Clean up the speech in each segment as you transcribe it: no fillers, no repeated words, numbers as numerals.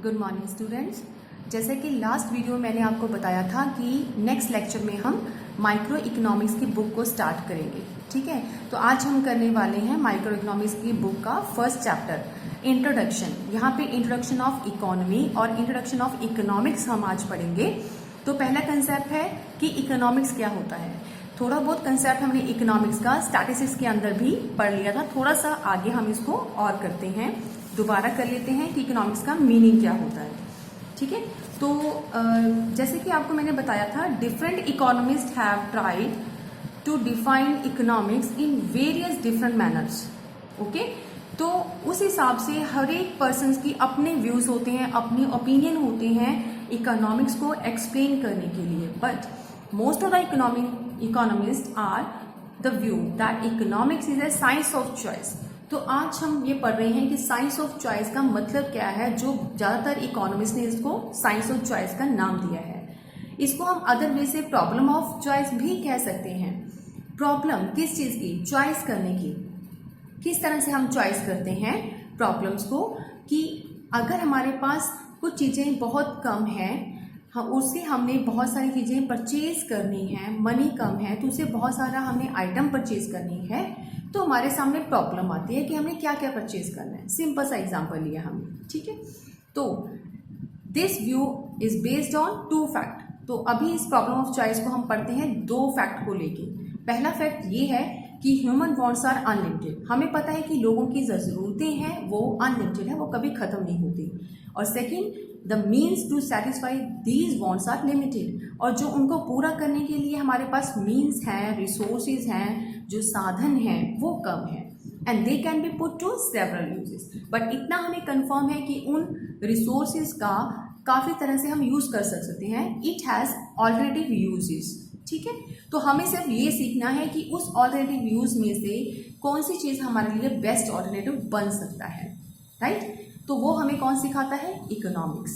Good morning students. जैसे कि last video में मैंने आपको बताया था कि नेक्स्ट लेक्चर में हम माइक्रो इकोनॉमिक्स की बुक को स्टार्ट करेंगे। ठीक है, तो आज हम करने वाले हैं माइक्रो इकोनॉमिक्स की बुक का फर्स्ट चैप्टर इंट्रोडक्शन। यहाँ पे इंट्रोडक्शन ऑफ इकोनॉमी और इंट्रोडक्शन ऑफ इकोनॉमिक्स हम आज पढ़ेंगे। तो पहला कंसेप्ट है कि इकोनॉमिक्स क्या होता है। थोड़ा बहुत कंसेप्ट हमने इकोनॉमिक्स का स्टैटिस्टिक्स के अंदर भी पढ़ लिया था, थोड़ा सा आगे हम इसको और करते हैं, दोबारा कर लेते हैं कि इकोनॉमिक्स का मीनिंग क्या होता है। ठीक है, तो जैसे कि आपको मैंने बताया था, different economists have tried to define economics in various different manners. Okay, तो उस हिसाब से हर एक पर्सन की अपने व्यूज होते हैं, अपने ओपिनियन होते हैं इकोनॉमिक्स को एक्सप्लेन करने के लिए। But most of the economists are the view that economics is a science of choice. तो आज हम ये पढ़ रहे हैं कि साइंस ऑफ चॉइस का मतलब क्या है, जो ज्यादातर इकोनॉमिस्ट ने इसको साइंस ऑफ चॉइस का नाम दिया है। इसको हम अदर वे से प्रॉब्लम ऑफ चॉइस भी कह सकते हैं। प्रॉब्लम किस चीज की, चॉइस करने की। किस तरह से हम चॉइस करते हैं प्रॉब्लम्स को, कि अगर हमारे पास कुछ चीजें बहुत कम है, उससे हमने बहुत सारी चीजें परचेज करनी है, मनी कम है, तो उसे बहुत सारा हमने आइटम परचेज करनी है, तो हमारे सामने प्रॉब्लम आती है कि हमने क्या क्या परचेज करना है। सिंपल सा एग्जांपल लिया हमने। ठीक है, तो this view is based on two fact. तो अभी इस प्रॉब्लम ऑफ चॉइस को हम पढ़ते हैं दो फैक्ट को लेके। पहला फैक्ट ये है कि ह्यूमन वांट्स आर अनलिमिटेड। हमें पता है कि लोगों की जो जरूरतें हैं वो अनलिमिटेड है, वो कभी खत्म नहीं होती। और second, the means to satisfy these wants are limited. और जो उनको पूरा करने के लिए हमारे पास मीन्स हैं, रिसोर्सेज हैं, जो साधन हैं, वो कम है। And they can be put to several uses. But इतना हमें कंफर्म है कि उन रिसोर्सेज का काफी तरह से हम यूज कर सकते हैं। It has alternative uses. ठीक है, तो हमें सिर्फ ये सीखना है कि उस ऑल्टरनेटिव यूज में से कौन सी चीज हमारे लिए बेस्ट ऑल्टरनेटिव बन सकता है। राइट, तो वो हमें कौन सिखाता है, इकोनॉमिक्स।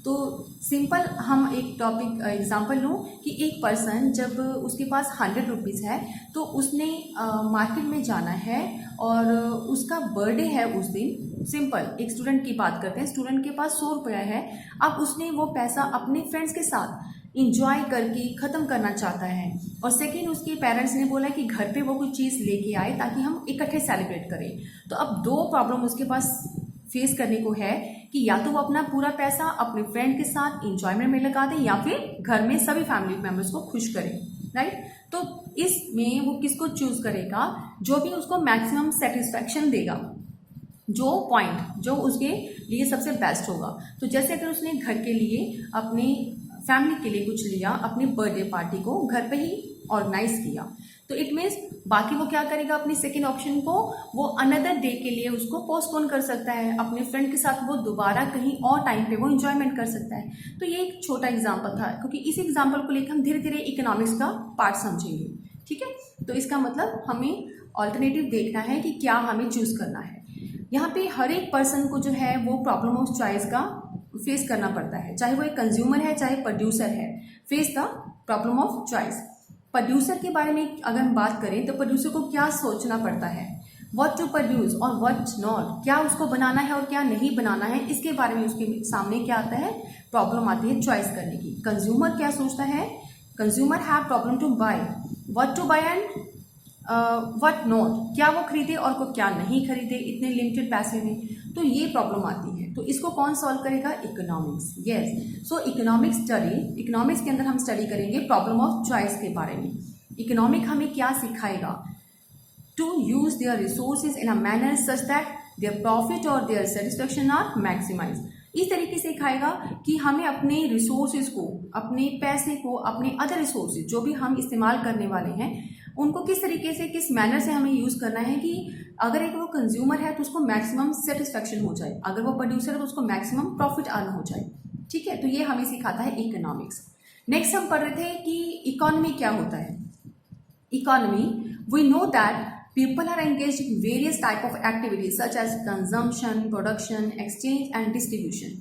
तो सिंपल हम एक टॉपिक एग्जांपल लूँ कि एक पर्सन जब उसके पास 100 रुपीज़ है, तो उसने मार्केट में जाना है और उसका बर्थडे है उस दिन। सिंपल एक स्टूडेंट की बात करते हैं, स्टूडेंट के पास 100 रुपया है। अब उसने वो पैसा अपने फ्रेंड्स के साथ इंजॉय करके ख़त्म करना चाहता है। और सेकेंड, उसके पेरेंट्स ने बोला कि घर पे वो कोई चीज़ लेके आए ताकि हम इकट्ठे सेलिब्रेट करें। तो अब दो प्रॉब्लम उसके पास फेस करने को है कि या तो वो अपना पूरा पैसा अपने फ्रेंड के साथ इंजॉयमेंट में लगा दे, या फिर घर में सभी फैमिली मेंबर्स को खुश करे। राइट, तो इसमें वो किसको चूज करेगा, जो भी उसको मैक्सिमम सेटिस्फैक्शन देगा, जो पॉइंट जो उसके लिए सबसे बेस्ट होगा। तो जैसे अगर उसने घर के लिए, अपने फैमिली के लिए कुछ लिया, अपनी बर्थडे पार्टी को घर पे ही ऑर्गेनाइज किया, तो इट मीन्स बाकी वो क्या करेगा, अपनी सेकेंड ऑप्शन को वो अनदर डे के लिए उसको पोस्टपोन कर सकता है। अपने फ्रेंड के साथ वो दोबारा कहीं और टाइम पे वो एंजॉयमेंट कर सकता है। तो ये एक छोटा एग्जांपल था, क्योंकि इस एग्जांपल को लेकर हम धीरे धीरे इकोनॉमिक्स का पार्ट समझेंगे। ठीक है, तो इसका मतलब हमें ऑल्टरनेटिव देखना है कि क्या हमें चूज करना है। यहाँ पे हर एक पर्सन को जो है वो प्रॉब्लम ऑफ चॉइस का फेस करना पड़ता है, चाहे वो एक कंज्यूमर है चाहे प्रोड्यूसर है। Face the problem of choice. Producer के बारे में अगर हम बात करें तो प्रोड्यूसर को क्या सोचना पड़ता है, व्हाट टू प्रोड्यूस और व्हाट नॉट, क्या उसको बनाना है और क्या नहीं बनाना है, इसके बारे में उसके सामने क्या आता है, प्रॉब्लम आती है चॉइस करने की। कंज्यूमर क्या सोचता है, consumer have problem to buy, what to buy and what not, क्या वो खरीदे और को क्या नहीं खरीदे इतने लिमिटेड पैसे में। तो ये प्रॉब्लम आती है, तो इसको कौन सॉल्व करेगा, इकोनॉमिक्स। यस, सो इकोनॉमिक्स स्टडी, इकोनॉमिक्स के अंदर हम स्टडी करेंगे प्रॉब्लम ऑफ चॉइस के बारे में। इकोनॉमिक हमें क्या सिखाएगा, to use their resources in a manner such that their profit और देयर सेटिस्फैक्शन आर मैक्सिमाइज। इस तरीके से सिखाएगा कि हमें अपने रिसोर्सेज को, अपने पैसे को, अपने अदर रिसोर्सेज जो भी हम इस्तेमाल करने वाले हैं, उनको किस तरीके से, किस मैनर से हमें यूज करना है कि अगर एक वो कंज्यूमर है तो उसको मैक्सिमम सेटिस्फैक्शन हो जाए, अगर वो प्रोड्यूसर है तो उसको मैक्सिमम प्रॉफिट अर्न हो जाए। ठीक है, तो ये हमें सिखाता है इकोनॉमिक्स। नेक्स्ट हम पढ़ रहे थे कि इकोनॉमी क्या होता है। Economy, we know that people are engaged in various type of activities such as consumption, production, exchange and distribution.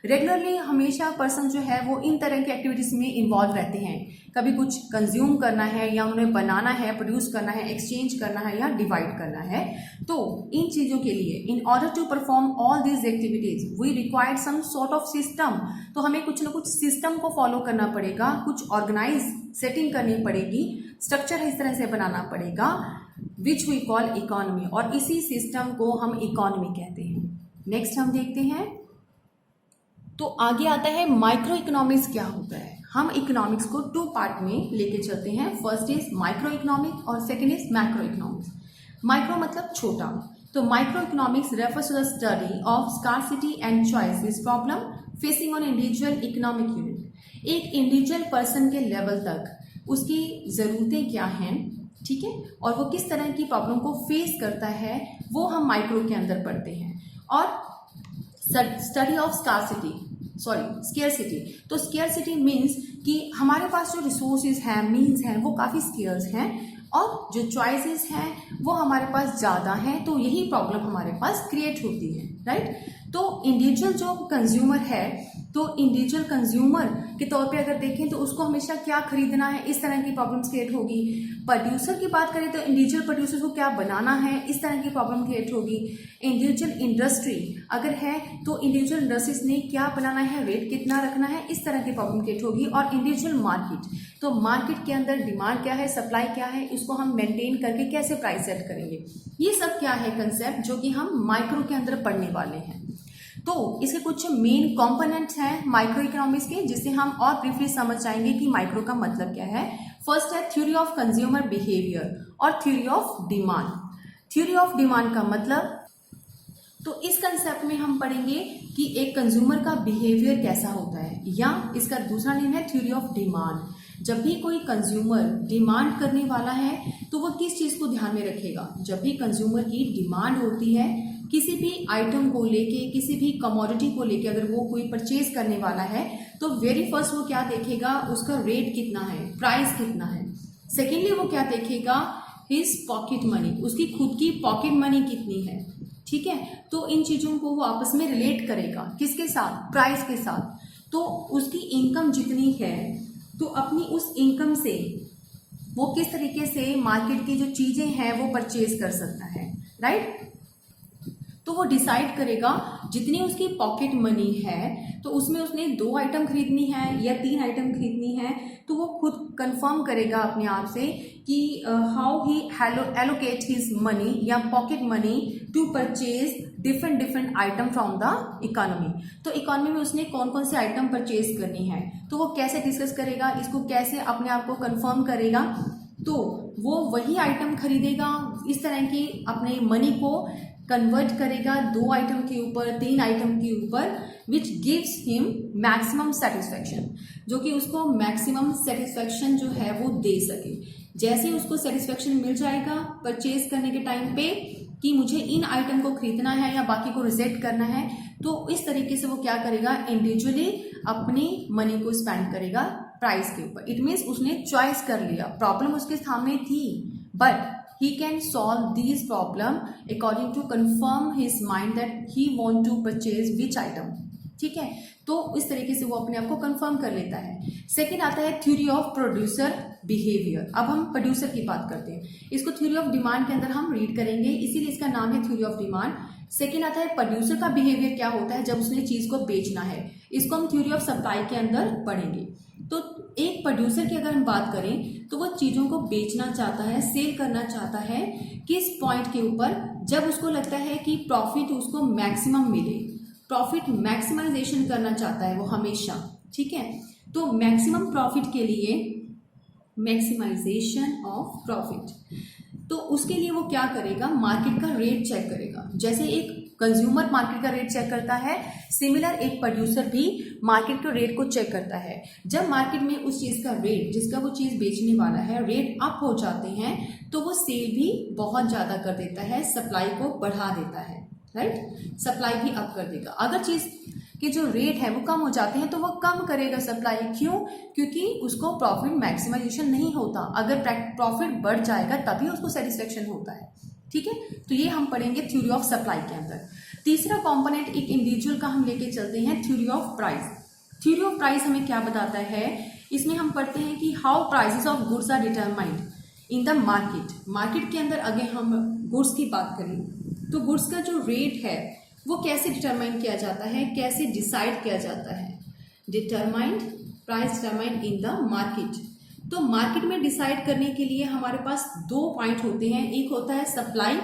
Regularly हमेशा पर्सन जो है वो इन तरह की एक्टिविटीज में इन्वॉल्व रहते हैं। कभी कुछ कंज्यूम करना है या उन्हें बनाना है, प्रोड्यूस करना है, एक्सचेंज करना है या डिवाइड करना है। तो इन चीज़ों के लिए in order to perform all these activities we required some sort of system. तो हमें कुछ ना कुछ सिस्टम को फॉलो करना पड़ेगा, कुछ ऑर्गेनाइज सेटिंग करनी पड़ेगी, स्ट्रक्चर इस तरह से बनाना पड़ेगा विच वी कॉल इकोनॉमी, और इसी सिस्टम को हम इकोनॉमी कहते हैं। नेक्स्ट हम देखते हैं, तो आगे आता है माइक्रो इकोनॉमिक्स क्या होता है। हम इकोनॉमिक्स को 2 पार्ट में लेके चलते हैं। फर्स्ट इज माइक्रो इकोनॉमिक और second is macro economics. Micro मतलब छोटा, तो micro economics refers to the study of scarcity and choices problem facing on individual economic unit. एक इंडिविजुअल पर्सन के लेवल तक उसकी ज़रूरतें क्या हैं, ठीक है, और वो किस तरह की प्रॉब्लम को फेस करता है, वो हम माइक्रो के अंदर पढ़ते हैं। और स्टडी ऑफ स्केयरसिटी, तो स्केयरसिटी मीन्स कि हमारे पास जो रिसोर्सेज हैं, मीन्स हैं, वो काफ़ी स्केयर्स हैं और जो चॉइसेस हैं वो हमारे पास ज़्यादा हैं, तो यही प्रॉब्लम हमारे पास क्रिएट होती है, राइट। तो इंडिविजुअल जो कंज्यूमर है, तो इंडिविजुअल कंज्यूमर के तौर पे अगर देखें तो उसको हमेशा क्या खरीदना है, इस तरह की प्रॉब्लम्स क्रिएट होगी। प्रोड्यूसर की बात करें तो इंडिविजुअल प्रोड्यूसर को क्या बनाना है, इस तरह की प्रॉब्लम क्रिएट होगी। इंडिविजुअल इंडस्ट्री अगर है तो इंडिविजुअल इंडस्ट्रीज ने क्या बनाना है, रेट कितना रखना है, इस तरह की प्रॉब्लम क्रिएट होगी। और इंडिविजुअल मार्केट, तो मार्केट के अंदर डिमांड क्या है, सप्लाई क्या है, इसको हम मेंटेन करके कैसे प्राइस सेट करेंगे, ये सब क्या है कंसेप्ट जो कि हम माइक्रो के अंदर पढ़ने वाले हैं। तो इसके कुछ मेन कंपोनेंट्स हैं माइक्रो इकोनॉमिक्स के, जिससे हम और ब्रीफली समझ जाएंगे कि माइक्रो का मतलब क्या है। फर्स्ट है थ्योरी ऑफ कंज्यूमर बिहेवियर और theory of demand. Theory of demand का मतलब, तो इस कंसेप्ट में हम पढ़ेंगे कि एक कंज्यूमर का बिहेवियर कैसा होता है, या इसका दूसरा नेम है थ्योरी ऑफ डिमांड। जब भी कोई कंज्यूमर डिमांड करने वाला है तो वो किस चीज़ को ध्यान में रखेगा। जब भी कंज्यूमर की डिमांड होती है किसी भी आइटम को लेके, किसी भी कमोडिटी को लेके, अगर वो कोई परचेज करने वाला है तो वेरी फर्स्ट वो क्या देखेगा, उसका रेट कितना है, प्राइस कितना है। सेकेंडली वो क्या देखेगा, हिज पॉकेट मनी, उसकी खुद की पॉकेट मनी कितनी है, ठीक है। तो इन चीज़ों को वो आपस में रिलेट करेगा, किसके साथ, प्राइस के साथ। तो उसकी इनकम जितनी है तो अपनी उस इनकम से वो किस तरीके से मार्केट की जो चीज़ें हैं वो परचेज कर सकता है, राइट। तो वो डिसाइड करेगा जितनी उसकी पॉकेट मनी है तो उसमें उसने 2 आइटम खरीदनी है या 3 आइटम खरीदनी है, तो वो खुद कंफर्म करेगा अपने आप से कि how he allocate his money या pocket money to purchase different item from the economy. तो इकोनॉमी में उसने कौन कौन से आइटम परचेज करनी है, तो वो कैसे डिस्कस करेगा, इसको कैसे अपने आप को कंफर्म करेगा, तो वो वही आइटम खरीदेगा। इस तरह की अपने मनी को कन्वर्ट करेगा 2 आइटम के ऊपर, 3 आइटम के ऊपर, which gives him maximum satisfaction, जो कि उसको मैक्सिमम सेटिस्फैक्शन जो है वो दे सके। जैसे उसको सेटिस्फैक्शन मिल जाएगा परचेज करने के टाइम पे कि मुझे इन आइटम को खरीदना है या बाकी को रिजेक्ट करना है, तो इस तरीके से वो क्या करेगा, इंडिविजुअली अपनी मनी को स्पेंड करेगा प्राइस के ऊपर। इट मीन्स उसने चॉइस कर लिया, प्रॉब्लम उसके सामने थी but he can solve these problem according to confirm his mind that he want to purchase which item, ठीक है। तो इस तरीके से वो अपने आप को कंफर्म कर लेता है। सेकंड आता है थ्योरी ऑफ प्रोड्यूसर बिहेवियर। अब हम प्रोड्यूसर की बात करते हैं, इसको थ्योरी ऑफ डिमांड के अंदर हम रीड करेंगे, इसीलिए इसका नाम है थ्योरी ऑफ डिमांड। सेकंड आता है प्रोड्यूसर का बिहेवियर क्या होता है जब उसने चीज को बेचना है, इसको हम थ्योरी ऑफ सप्लाई के अंदर पढ़ेंगे। तो एक प्रोड्यूसर की अगर हम बात करें तो वो चीज़ों को बेचना चाहता है, सेल करना चाहता है किस पॉइंट के ऊपर, जब उसको लगता है कि प्रॉफिट उसको मैक्सिमम मिले, प्रॉफिट मैक्सिमाइजेशन करना चाहता है वो हमेशा, ठीक है। तो मैक्सिमम प्रॉफिट के लिए, मैक्सिमाइजेशन ऑफ प्रॉफिट, तो उसके लिए वो क्या करेगा, मार्केट का रेट चेक करेगा। जैसे एक कंज्यूमर मार्केट का रेट चेक करता है, सिमिलर एक प्रोड्यूसर भी मार्केट के रेट को चेक करता है। जब मार्केट में उस चीज़ का रेट, जिसका वो चीज़ बेचने वाला है, रेट अप हो जाते हैं तो वो सेल भी बहुत ज़्यादा कर देता है, सप्लाई को बढ़ा देता है, राइट। सप्लाई भी अप कर देगा। अगर चीज़ के जो रेट है वो कम हो जाते हैं तो वो कम करेगा सप्लाई। क्यों? क्योंकि उसको प्रॉफिट मैक्सिमाइजेशन नहीं होता। अगर प्रॉफिट बढ़ जाएगा तभी उसको सेटिस्फेक्शन होता है। ठीक है, तो ये हम पढ़ेंगे थ्योरी ऑफ सप्लाई के अंदर। तीसरा कंपोनेंट एक इंडिविजुअल का हम लेके चलते हैं, theory of price. Theory of price हमें क्या बताता है? इसमें हम पढ़ते हैं कि how prices of goods are determined in the market. Market के अंदर अगर हम गुड्स की बात करें तो गुड्स का जो रेट है वो कैसे डिटरमाइन किया जाता है, कैसे डिसाइड किया जाता है? Determined, price determined in the market. तो मार्केट में डिसाइड करने के लिए हमारे पास दो पॉइंट होते हैं, एक होता है सप्लाई,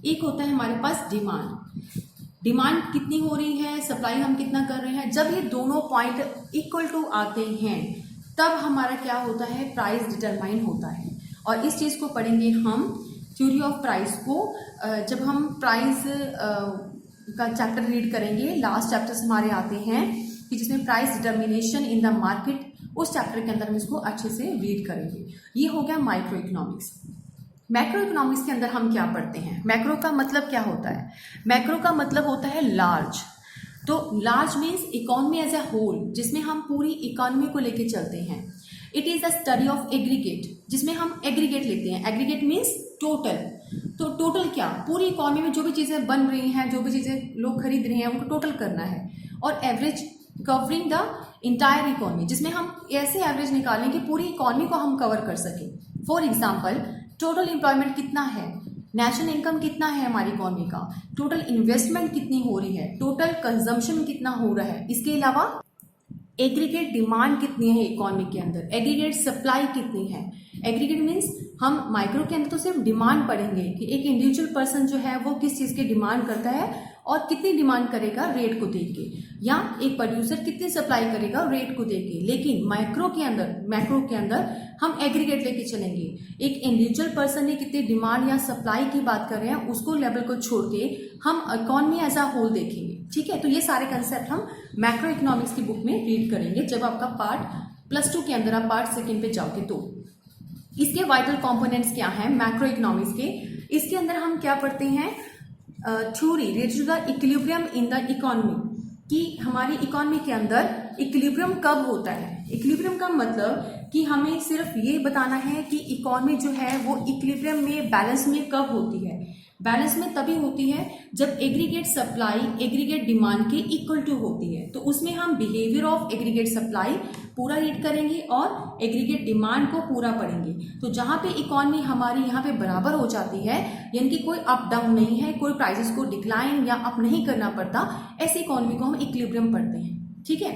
एक होता है हमारे पास डिमांड। डिमांड कितनी हो रही है, सप्लाई हम कितना कर रहे हैं। जब ये दोनों पॉइंट इक्वल टू आते हैं तब हमारा क्या होता है, प्राइस डिटरमाइन होता है। और इस चीज को पढ़ेंगे हम थ्योरी ऑफ प्राइस को जब हम प्राइस का चैप्टर रीड करेंगे। लास्ट चैप्टर्स हमारे आते हैं कि जिसमें price determination in the market, उस चैप्टर के अंदर हम इसको अच्छे से रीड करेंगे। ये हो गया माइक्रो इकोनॉमिक्स। मैक्रो इकोनॉमिक्स के अंदर हम क्या पढ़ते हैं? मैक्रो का मतलब क्या होता है? मैक्रो का मतलब होता है लार्ज। तो large means economy as a whole, जिसमें हम पूरी इकोनॉमी को लेके चलते हैं। It is the study of aggregate, जिसमें हम एग्रीगेट लेते हैं। Aggregate means total. तो टोटल क्या? पूरी इकोनॉमी में जो भी चीजें बन रही हैं, जो भी चीजें लोग खरीद रहे हैं, उनको टोटल करना है। और average covering the entire economy, जिसमें हम ऐसे एवरेज निकालें कि पूरी इकोनॉमी को हम कवर कर सकें। फॉर एग्जाम्पल, टोटल एम्प्लॉयमेंट कितना है, नेशनल इनकम कितना है हमारी इकोनॉमी का, टोटल इन्वेस्टमेंट कितनी हो रही है, टोटल कंजम्पशन कितना हो रहा है। इसके अलावा एग्रीगेट डिमांड कितनी है इकोनॉमी के अंदर, एग्रीगेट सप्लाई कितनी है। एग्रीगेट मीन्स हम माइक्रो के अंदर तो सिर्फ डिमांड पढ़ेंगे कि एक इंडिविजुअल पर्सन जो है वो किस चीज की डिमांड करता है और कितनी डिमांड करेगा रेट को देख के, या एक प्रोड्यूसर कितनी सप्लाई करेगा रेट को देख के। लेकिन मैक्रो के अंदर हम एग्रीगेट लेके चलेंगे। एक इंडिविजुअल पर्सन ने कितनी डिमांड या सप्लाई की बात कर रहे हैं, उसको लेवल को छोड़ के हम इकोनॉमी एज अ होल देखेंगे। ठीक है, तो ये सारे कंसेप्ट हम मैक्रो इकोनॉमिक्स की बुक में रीड करेंगे जब आपका पार्ट +2 के अंदर आप पार्ट 2 पे जाओगे। तो इसके वाइटल कंपोनेंट्स क्या हैं मैक्रो इकोनॉमिक्स के? इसके अंदर हम क्या पढ़ते हैं, theory related to the equilibrium in the economy, कि हमारी इकोनॉमी के अंदर इक्विलिब्रियम कब होता है। इक्विलिब्रियम का मतलब कि हमें सिर्फ ये बताना है कि इकोनॉमी जो है वो इक्विलिब्रियम में, बैलेंस में कब होती है। बैलेंस में तभी होती है जब एग्रीगेट सप्लाई एग्रीगेट डिमांड के इक्वल टू होती है। तो उसमें हम बिहेवियर ऑफ एग्रीगेट सप्लाई पूरा रीड करेंगे और एग्रीगेट डिमांड को पूरा पढ़ेंगे। तो जहां पे इकोनॉमी हमारी यहाँ पे बराबर हो जाती है, यानी कि कोई अप डाउन नहीं है, कोई प्राइसेस को डिक्लाइन या अप नहीं करना पड़ता, ऐसी इकोनॉमी को हम इक्विलिब्रियम पढ़ते हैं। ठीक है,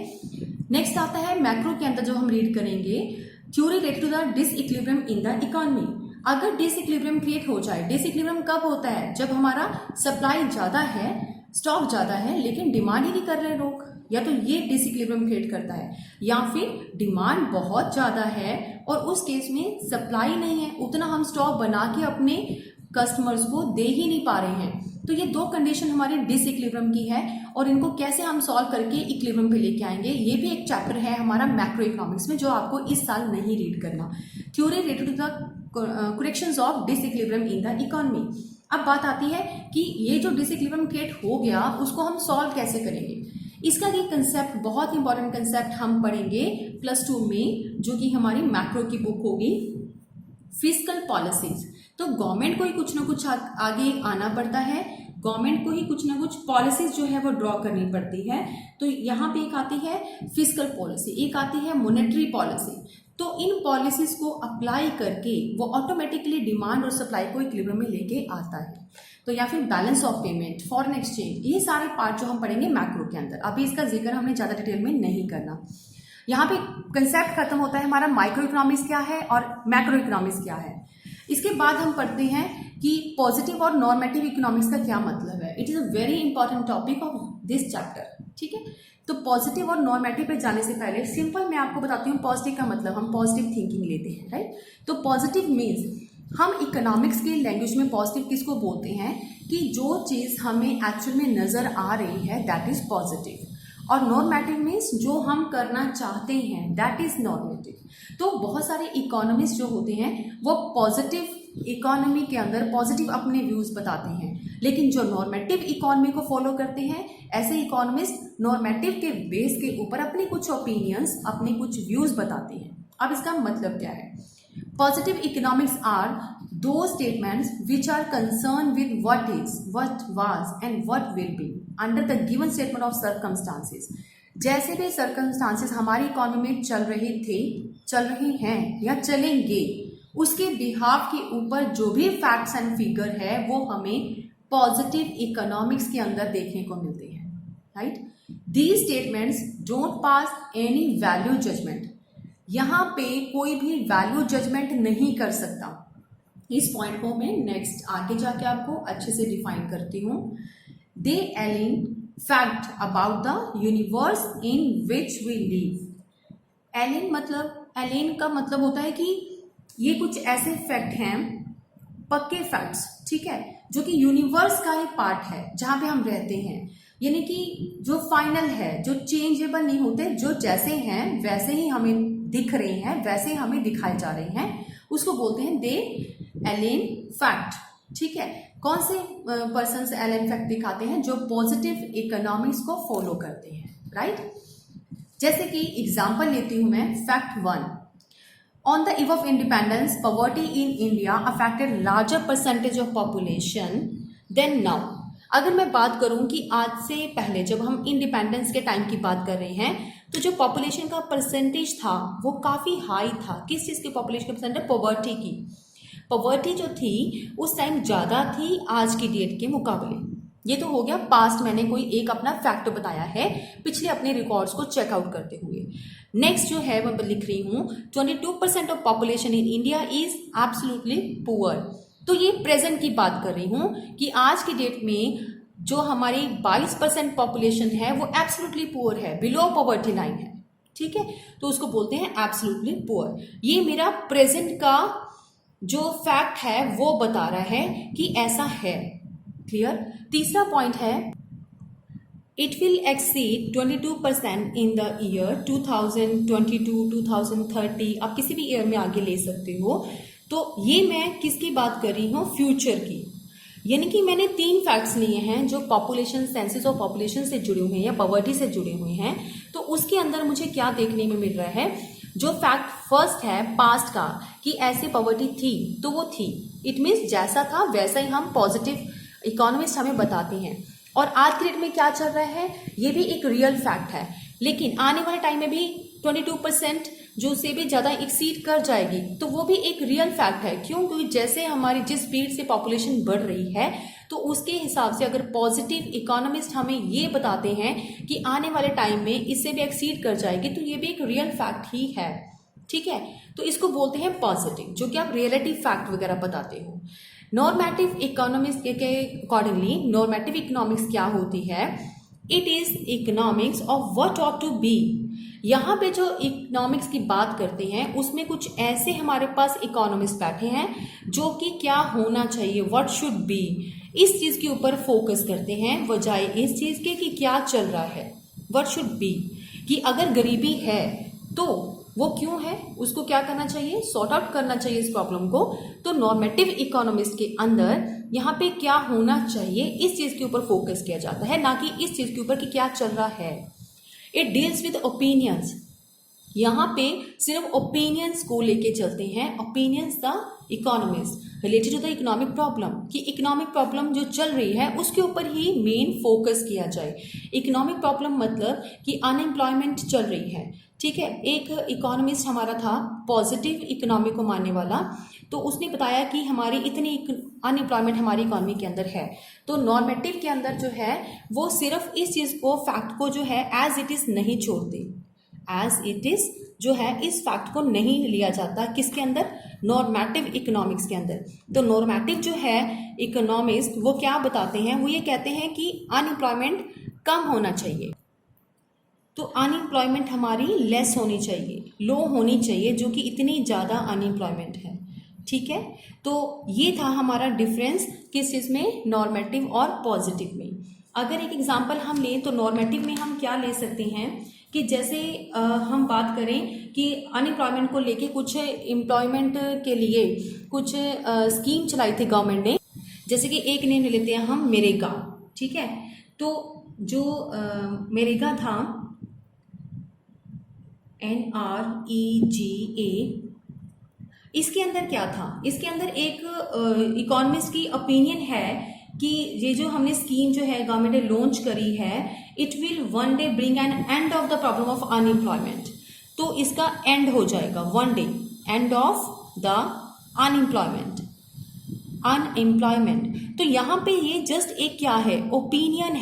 नेक्स्ट आता है मैक्रो के अंदर जो हम रीड करेंगे, theory related to the disequilibrium in the economy. अगर डिसइक्विलिब्रियम क्रिएट हो जाए, डिसइक्विलिब्रियम कब होता है? जब हमारा सप्लाई ज्यादा है, स्टॉक ज्यादा है, लेकिन डिमांड ही नहीं कर रहे लोग, या तो ये डिसइक्विलिब्रियम क्रिएट करता है, या फिर डिमांड बहुत ज्यादा है और उस केस में सप्लाई नहीं है, उतना हम स्टॉक बना के अपने कस्टमर्स को दे ही नहीं पा रहे हैं। तो ये दो कंडीशन हमारे डिसइक्विलिब्रियम की है और इनको कैसे हम सॉल्व करके इक्विलिब्रियम पे लेके आएंगे, ये भी एक चैप्टर है हमारा मैक्रो इकोनॉमिक्स में जो आपको इस साल नहीं रीड करना। Theory related to the corrections of disequilibrium in the economy. अब बात आती है कि ये जो डिसइक्विलिब्रियम क्रिएट हो गया उसको हम सॉल्व कैसे करेंगे। इसका ये कंसेप्ट, बहुत इंपॉर्टेंट कंसेप्ट हम पढ़ेंगे +2 में, जो कि हमारी मैक्रो की बुक होगी, फिस्कल पॉलिसीज। तो गवर्नमेंट को ही कुछ ना कुछ आगे आना पड़ता है, गवर्नमेंट को ही कुछ ना कुछ पॉलिसीज जो है वो ड्रॉ करनी पड़ती है। तो यहाँ पे एक आती है फिस्कल पॉलिसी, एक आती है मॉनेटरी पॉलिसी। तो इन पॉलिसीज को अप्लाई करके वो ऑटोमेटिकली डिमांड और सप्लाई को इक्विलिब्रियम में लेके आता है। तो या फिर balance of payment, foreign exchange, ये सारे पार्ट जो हम पढ़ेंगे मैक्रो के अंदर। अभी इसका जिक्र हमने ज्यादा डिटेल में नहीं करना। यहाँ पे कंसेप्ट खत्म होता है हमारा माइक्रो इकोनॉमिक्स क्या है और मैक्रो इकोनॉमिक्स क्या है। इसके बाद हम पढ़ते हैं कि पॉजिटिव और नॉर्मेटिव इकोनॉमिक्स का क्या मतलब है। It is a very important topic of this chapter. ठीक है, तो पॉजिटिव और नॉर्मेटिव पे जाने से पहले सिंपल मैं आपको बताती हूँ पॉजिटिव का मतलब, हम पॉजिटिव थिंकिंग लेते हैं, राइट। तो पॉजिटिव मीन्स हम इकोनॉमिक्स के लैंग्वेज में पॉजिटिव किसको बोलते हैं कि जो चीज हमें एक्चुअल में नजर आ रही है दैट इज पॉजिटिव, और नॉर्मेटिव मीन्स जो हम करना चाहते हैं दैट इज नॉर्मेटिव। तो बहुत सारे इकोनॉमिस्ट जो होते हैं वो पॉजिटिव इकोनॉमी के अंदर पॉजिटिव अपने व्यूज बताते हैं, लेकिन जो नॉर्मेटिव इकोनॉमी को फॉलो करते हैं ऐसे इकोनॉमिस्ट नॉर्मेटिव के बेस के ऊपर अपने कुछ ओपिनियंस, अपने कुछ व्यूज बताते हैं। अब इसका मतलब क्या है? Positive economics are those statements which are concerned with what is, what was and what will be under the given statement of circumstances। जैसे भी सर्कमस्टांसेस हमारी इकोनॉमी में चल रहे थे, चल रहे हैं या चलेंगे, उसके बिहाफ के ऊपर जो भी फैक्ट्स एंड फिगर है वो हमें पॉजिटिव इकोनॉमिक्स के अंदर देखने को मिलते हैं, right. These statements don't pass any value judgement. यहाँ पे कोई भी वैल्यू जजमेंट नहीं कर सकता। इस पॉइंट को मैं नेक्स्ट आगे जाके आपको अच्छे से डिफाइन करती हूँ। The alien fact about the universe in which we live. Alien का मतलब होता है कि ये कुछ ऐसे फैक्ट हैं, पक्के फैक्ट्स, ठीक है, जो कि यूनिवर्स का एक पार्ट है जहां पे हम रहते हैं, यानी कि जो फाइनल है, जो चेंजेबल नहीं होते, जो जैसे हैं वैसे ही हमें दिख रहे हैं, वैसे ही हमें दिखाए जा रहे हैं, उसको बोलते हैं दे एलिन फैक्ट, ठीक है। कौन से पर्सन एलिन फैक्ट दिखाते हैं? जो पॉजिटिव इकोनॉमिक्स को फॉलो करते हैं, राइट। जैसे कि एग्जांपल लेती हूं मैं, fact 1, on the eve of independence poverty in India affected larger percentage of population than now. अगर मैं बात करूं कि आज से पहले जब हम इंडिपेंडेंस के टाइम की बात कर रहे हैं तो जो पॉपुलेशन का परसेंटेज था वो काफ़ी हाई था। किस चीज़ की पॉपुलेशन का परसेंटेज? पॉवर्टी की। पॉवर्टी जो थी उस टाइम ज़्यादा थी आज की डेट के मुकाबले। ये तो हो गया पास्ट, मैंने कोई एक अपना फैक्ट बताया है पिछले अपने रिकॉर्ड्स को चेकआउट करते हुए। नेक्स्ट जो है मैं लिख रही हूँ 22% of population in India is absolutely poor. तो ये प्रेजेंट की बात कर रही हूँ कि आज की डेट में जो हमारी 22% पॉपुलेशन है वो एब्सोल्युटली पुअर है, बिलो पॉवर्टी लाइन है, ठीक है, तो उसको बोलते हैं एब्सोल्युटली पुअर। ये मेरा प्रेजेंट का जो फैक्ट है वो बता रहा है कि ऐसा है, क्लियर। तीसरा पॉइंट है it will exceed 22% in the year 2022, 2030, आप किसी भी ईयर में आगे ले सकते हो। तो ये मैं किसकी बात कर रही हूँ? फ्यूचर की। यानी कि मैंने 3 फैक्ट्स लिए हैं जो पॉपुलेशन, सेंसस ऑफ पॉपुलेशन से जुड़े हुए हैं या पॉवर्टी से जुड़े हुए हैं। तो उसके अंदर मुझे क्या देखने में मिल रहा है? जो फैक्ट फर्स्ट है पास्ट का कि ऐसे पॉवर्टी थी तो वो थी, इट मीन्स जैसा था वैसा ही हम पॉजिटिव इकोनॉमिस्ट हमें बताते हैं। और आज की डेट में क्या चल रहा है ये भी एक रियल फैक्ट है, लेकिन आने वाले टाइम में भी 22% जो उससे भी ज़्यादा एक्सीड कर जाएगी, तो वो भी एक रियल फैक्ट है। क्यों? क्योंकि जैसे हमारी जिस स्पीड से पॉपुलेशन बढ़ रही है तो उसके हिसाब से अगर पॉजिटिव इकोनॉमिस्ट हमें ये बताते हैं कि आने वाले टाइम में इससे भी एक्सीड कर जाएगी, तो ये भी एक रियल फैक्ट ही है, ठीक है। तो इसको बोलते हैं पॉजिटिव, जो कि आप रियलिटी फैक्ट वगैरह बताते हो। नॉर्मेटिव इकोनॉमिक्स के अकॉर्डिंगली नॉर्मेटिव इकोनॉमिक्स क्या होती है? It is economics of what ought to be. यहाँ पे जो इकोनॉमिक्स की बात करते हैं उसमें कुछ ऐसे हमारे पास इकोनॉमिस्ट बैठे हैं जो कि क्या होना चाहिए, व्हाट शुड बी, इस चीज़ के ऊपर फोकस करते हैं, बजाय इस चीज़ के कि क्या चल रहा है, व्हाट शुड बी, कि अगर गरीबी है तो वो क्यों है, उसको क्या करना चाहिए, सॉर्ट आउट करना चाहिए इस प्रॉब्लम को। तो नॉर्मेटिव इकोनॉमिस्ट के अंदर यहाँ पे क्या होना चाहिए इस चीज़ के ऊपर फोकस किया जाता है, ना कि इस चीज़ के ऊपर कि क्या चल रहा है। इट डील्स विद ओपिनियंस, यहाँ पे सिर्फ ओपिनियंस को लेके चलते हैं। Opinions the economist related to the economic problem, कि इकोनॉमिक प्रॉब्लम जो चल रही है उसके ऊपर ही मेन फोकस किया जाए। इकोनॉमिक प्रॉब्लम मतलब कि अनएम्प्लॉयमेंट चल रही है, ठीक है। एक इकोनॉमिस्ट हमारा था पॉजिटिव इकोनॉमी को मानने वाला, तो उसने बताया कि हमारी इतनी अनएम्प्लॉयमेंट हमारी इकोनॉमी के अंदर है। तो नॉर्मेटिव के अंदर जो है वो सिर्फ इस चीज़ को, फैक्ट को जो है एज इट इज़ नहीं छोड़ते, एज इट इज़ जो है इस फैक्ट को नहीं लिया जाता। किसके अंदर? नॉर्मेटिव इकोनॉमिक्स के अंदर। तो नॉर्मेटिव जो है इकोनॉमिस्ट वो क्या बताते हैं? वो ये कहते हैं कि अनएम्प्लॉयमेंट कम होना चाहिए, तो अनएम्प्लॉयमेंट हमारी लेस होनी चाहिए, लो होनी चाहिए, जो कि इतनी ज़्यादा अनएम्प्लॉयमेंट है, ठीक है। तो ये था हमारा डिफरेंस किस चीज़ में? नॉर्मेटिव और पॉजिटिव में। अगर एक एग्जांपल हम लें तो नॉर्मेटिव में हम क्या ले सकते हैं कि जैसे हम बात करें कि अनएम्प्लॉयमेंट को लेके कुछ एम्प्लॉयमेंट के लिए कुछ स्कीम चलाई थी गवर्नमेंट ने। जैसे कि एक नेम ले लेते हैं हम, मेरेगा। ठीक है, तो जो मेरेगा था, NREGA, इसके अंदर क्या था? इसके अंदर एक इकोनॉमिस्ट की ओपिनियन है कि ये जो हमने स्कीम जो है गवर्नमेंट ने लॉन्च करी है, it will one day bring an end of the problem of unemployment. तो इसका एंड हो जाएगा one day, end of the unemployment. तो यहाँ पे ये जस्ट एक क्या है, ओपिनियन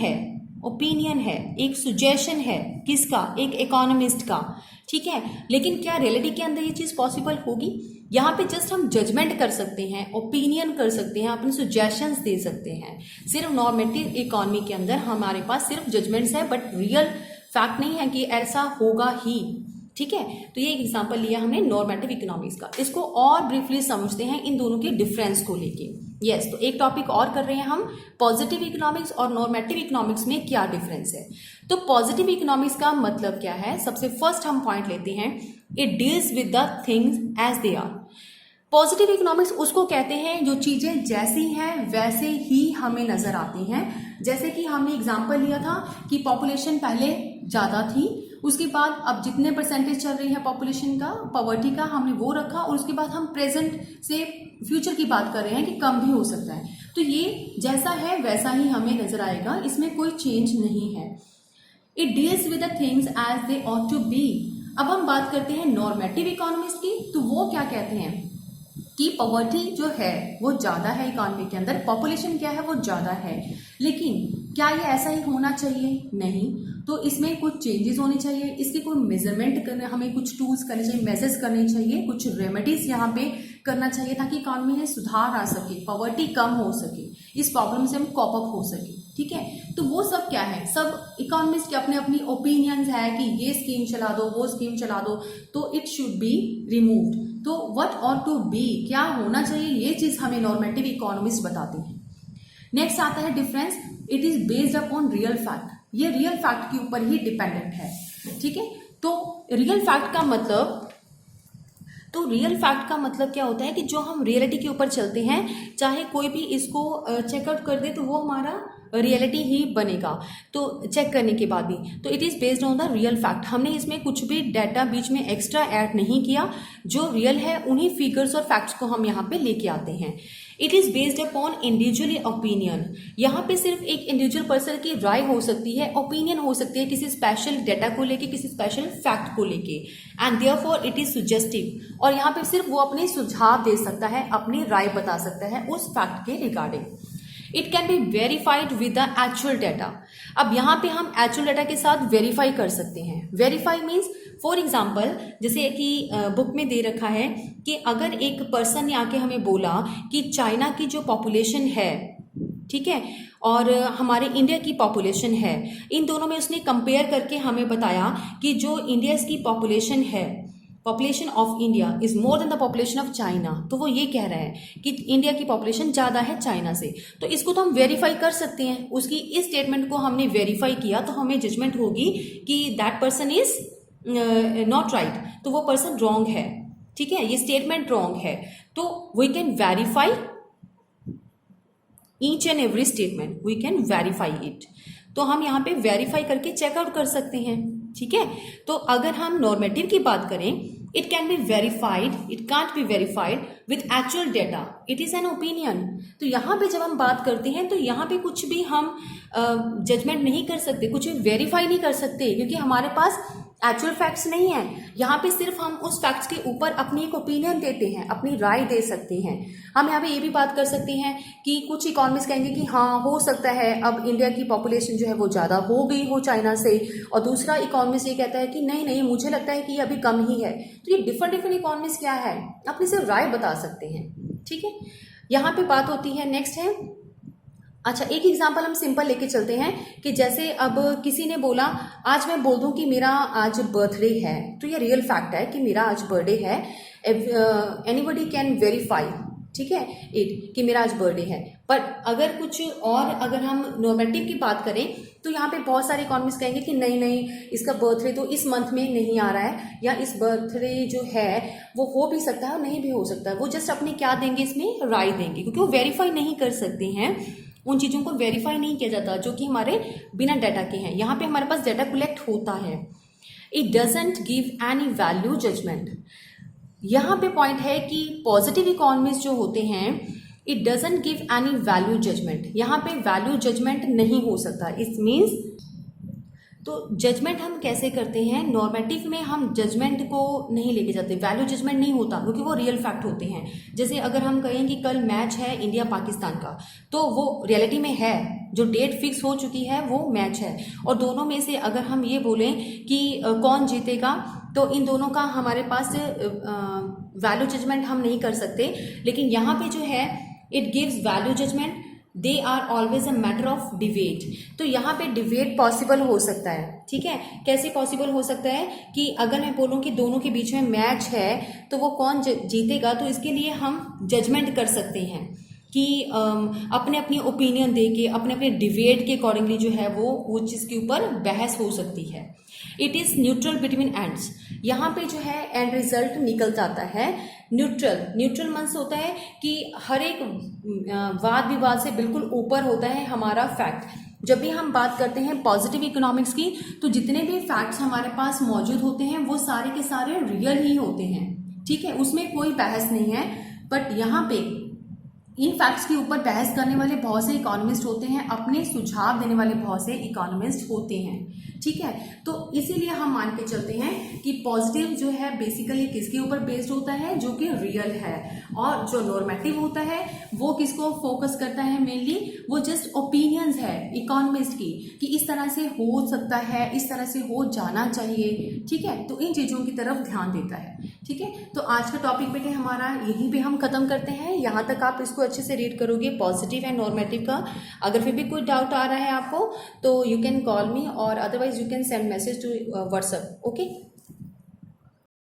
है, एक सुजेशन है, किसका? एक इकोनॉमिस्ट का। ठीक है, लेकिन क्या रियलिटी के अंदर ये चीज पॉसिबल होगी? यहाँ पे जस्ट हम जजमेंट कर सकते हैं, ओपिनियन कर सकते हैं, अपने सुजेशंस दे सकते हैं। सिर्फ नॉर्मेटिव इकोनॉमी के अंदर हमारे पास सिर्फ जजमेंट्स है, बट रियल फैक्ट नहीं है कि ऐसा होगा ही। ठीक है, तो ये एग्जांपल लिया हमने नॉर्मेटिव इकोनॉमिक्स का। इसको और ब्रीफली समझते हैं इन दोनों के डिफरेंस को लेके। यस, तो एक टॉपिक और कर रहे हैं हम, पॉजिटिव इकोनॉमिक्स और नॉर्मेटिव इकोनॉमिक्स में क्या डिफरेंस है। तो पॉजिटिव इकोनॉमिक्स का मतलब क्या है? सबसे फर्स्ट हम पॉइंट लेते हैं, it deals with the things as they are. Positive economics उसको कहते हैं जो चीजें जैसी हैं वैसे ही हमें नजर आती हैं। जैसे कि हमने एग्जांपल लिया था कि पॉपुलेशन पहले ज्यादा थी, उसके बाद अब जितने परसेंटेज चल रही है पॉपुलेशन का, पॉवर्टी का, हमने वो रखा, और उसके बाद हम प्रेजेंट से फ्यूचर की बात कर रहे हैं कि कम भी हो सकता है। तो ये जैसा है वैसा ही हमें नजर आएगा, इसमें कोई चेंज नहीं है। It deals with the things as they ought to be. अब हम बात करते हैं नॉर्मेटिव इकोनॉमिक्स की, तो वो क्या कहते हैं कि पॉवर्टी जो है वो ज्यादा है इकोनॉमी के अंदर, पॉपुलेशन क्या है वो ज्यादा है, लेकिन क्या ये ऐसा ही होना चाहिए? नहीं। तो इसमें कुछ चेंजेस होने चाहिए, इसके कोई मेजरमेंट करने, हमें कुछ टूल्स करने चाहिए, मेजर्स करने चाहिए, कुछ रेमेडीज यहाँ पे करना चाहिए ताकि इकोनॉमी में सुधार आ सके, पॉवर्टी कम हो सके, इस प्रॉब्लम से हम कॉप अप हो सके। ठीक है, तो वो सब क्या है? सब इकोनॉमिस्ट के अपने अपनी ओपिनियंस है कि ये स्कीम चला दो, वो स्कीम चला दो, तो इट शुड बी रिमूव्ड। तो व्हाट ऑट टू बी, क्या होना चाहिए, ये चीज हमें नॉर्मेटिव इकोनॉमिस्ट बताते हैं। नेक्स्ट आता है difference, it is based upon real fact. ये रियल फैक्ट के ऊपर ही डिपेंडेंट है। ठीक है, तो रियल फैक्ट का मतलब क्या होता है कि जो हम रियलिटी के ऊपर चलते हैं, चाहे कोई भी इसको चेकआउट कर दे तो वो हमारा रियलिटी ही बनेगा, तो चेक करने के बाद भी। तो it is based on the real fact. हमने इसमें कुछ भी डाटा बीच में एक्स्ट्रा ऐड नहीं किया, जो रियल है उन्हीं फिगर्स और फैक्ट्स को हम यहाँ पे लेके आते हैं। It is based upon individual opinion. यहाँ पे सिर्फ एक इंडिविजुअल पर्सन की राय हो सकती है, ओपिनियन हो सकती है किसी स्पेशल डाटा को लेके, किसी स्पेशल फैक्ट को लेके, एंड देयरफॉर इट इज सुजेस्टिव। और यहाँ पे सिर्फ वो अपने सुझाव दे सकता है, अपनी राय बता सकता है उस फैक्ट के regarding. It can be verified with the actual data. अब यहाँ पे हम एक्चुअल डाटा के साथ वेरीफाई कर सकते हैं। वेरीफाई मीन्स फॉर एग्जाम्पल, जैसे कि बुक में दे रखा है कि अगर एक पर्सन ने आके हमें बोला कि चाइना की जो पॉपुलेशन है, ठीक है, और हमारे इंडिया की पॉपुलेशन है, इन दोनों में उसने कंपेयर करके हमें बताया कि जो इंडिया की पॉपुलेशन है, population of India is more than the population of China, तो वो ये कह रहा है कि इंडिया की पॉपुलेशन ज्यादा है चाइना से। तो इसको तो हम वेरीफाई कर सकते हैं, उसकी इस स्टेटमेंट को हमने वेरीफाई किया तो हमें जजमेंट होगी कि that person is not right, तो वो पर्सन रॉन्ग है। ठीक है, ये स्टेटमेंट रॉन्ग है, तो we can verify each and every statement, we can verify it. तो हम यहाँ पे वेरीफाई करके चेकआउट कर सकते हैं। ठीक है, तो अगर हम नॉर्मेटिव की बात करें, it can be verified, it can't be verified with actual data, it is an opinion. तो यहाँ पे जब हम बात करते हैं तो यहाँ पे कुछ भी हम जजमेंट नहीं कर सकते, कुछ भी वेरीफाई नहीं कर सकते, क्योंकि हमारे पास एक्चुअल फैक्ट्स नहीं है। यहाँ पे सिर्फ हम उस फैक्ट्स के ऊपर अपनी एक ओपिनियन देते हैं, अपनी राय दे सकते हैं। हम यहाँ पे ये भी बात कर सकते हैं कि कुछ इकोनॉमिस्ट कहेंगे कि हाँ हो सकता है अब इंडिया की पॉपुलेशन जो है वो ज़्यादा हो गई हो चाइना से, और दूसरा इकोनॉमिस्ट ये कहता है कि नहीं नहीं मुझे लगता है कि ये अभी कम ही है। तो ये डिफरेंट इकोनॉमिस्ट क्या है, अपनी सिर्फ राय बता सकते हैं। ठीक है, यहाँ पे बात होती है, नेक्स्ट है, अच्छा एक एग्जांपल हम सिंपल लेके चलते हैं कि जैसे अब किसी ने बोला, आज मैं बोल दूं कि मेरा आज बर्थडे है, तो ये रियल फैक्ट है कि मेरा आज बर्थडे है, एनीबडी कैन वेरीफाई ठीक है, इट कि मेरा आज बर्थडे है। पर अगर कुछ और अगर हम नॉर्मेटिव की बात करें तो यहाँ पे बहुत सारे इकोनॉमिस्ट कहेंगे कि नहीं नहीं, इसका बर्थडे तो इस मंथ में नहीं आ रहा है, या इस बर्थडे जो है वो हो भी सकता है और नहीं भी हो सकता है। वो जस्ट अपने क्या देंगे, इसमें राय देंगे, क्योंकि वो वेरीफाई नहीं कर सकते हैं, उन चीज़ों को वेरीफाई नहीं किया जाता जो कि हमारे बिना डाटा के हैं। यहाँ पे हमारे पास डाटा कलेक्ट होता है। It doesn't give any value judgement. यहाँ पे पॉइंट है कि पॉजिटिव इकोनॉमिस्ट जो होते हैं, it doesn't give any value judgement. यहाँ पे वैल्यू जजमेंट नहीं हो सकता। इट मीन्स तो जजमेंट हम कैसे करते हैं, नॉर्मेटिव में हम जजमेंट को नहीं लेके जाते, वैल्यू जजमेंट नहीं होता, क्योंकि वो रियल फैक्ट होते हैं। जैसे अगर हम कहें कि कल मैच है इंडिया पाकिस्तान का, तो वो रियलिटी में है, जो डेट फिक्स हो चुकी है वो मैच है। और दोनों में से अगर हम ये बोलें कि कौन जीतेगा, तो इन दोनों का हमारे पास वैल्यू जजमेंट हम नहीं कर सकते। लेकिन यहाँ पे जो है it gives value judgement, they are always a matter of debate. तो यहाँ पे डिबेट पॉसिबल हो सकता है। ठीक है, कैसे पॉसिबल हो सकता है कि अगर मैं बोलूँ कि दोनों के बीच में मैच है तो वो कौन जीतेगा, तो इसके लिए हम जजमेंट कर सकते हैं कि अपने अपनी ओपिनियन दे के, अपने अपने डिबेट के अकॉर्डिंगली जो है वो चीज़ के ऊपर बहस हो सकती है। It is neutral between ends. यहाँ पे जो है एंड रिजल्ट निकल जाता है न्यूट्रल। न्यूट्रल मीन्स होता है कि हर एक वाद विवाद से बिल्कुल ऊपर होता है हमारा फैक्ट। जब भी हम बात करते हैं पॉजिटिव इकोनॉमिक्स की, तो जितने भी फैक्ट्स हमारे पास मौजूद होते हैं वो सारे के सारे रियल ही होते हैं। ठीक है, उसमें कोई बहस नहीं है। बट यहाँ पे इन फैक्ट्स के ऊपर बहस करने वाले बहुत से इकोनॉमिस्ट होते हैं, अपने सुझाव देने वाले बहुत से इकोनॉमिस्ट होते हैं। ठीक है, तो इसीलिए हम मान के चलते हैं कि पॉजिटिव जो है बेसिकली किसके ऊपर बेस्ड होता है, जो कि रियल है। और जो नॉर्मेटिव होता है वो किसको फोकस करता है मेनली, वो जस्ट ओपिनियंस है इकोनॉमिस्ट की कि इस तरह से हो सकता है, इस तरह से हो जाना चाहिए। ठीक है, तो इन चीज़ों की तरफ ध्यान देता है। ठीक है, तो आज का टॉपिक बेटे हमारा यहीं पे हम खत्म करते हैं। यहाँ तक आप इसको अच्छे से रीड करोगे पॉजिटिव एंड नॉर्मेटिव का। अगर फिर भी कोई डाउट आ रहा है आपको तो यू कैन कॉल मी, और otherwise you can send message to WhatsApp. Okay.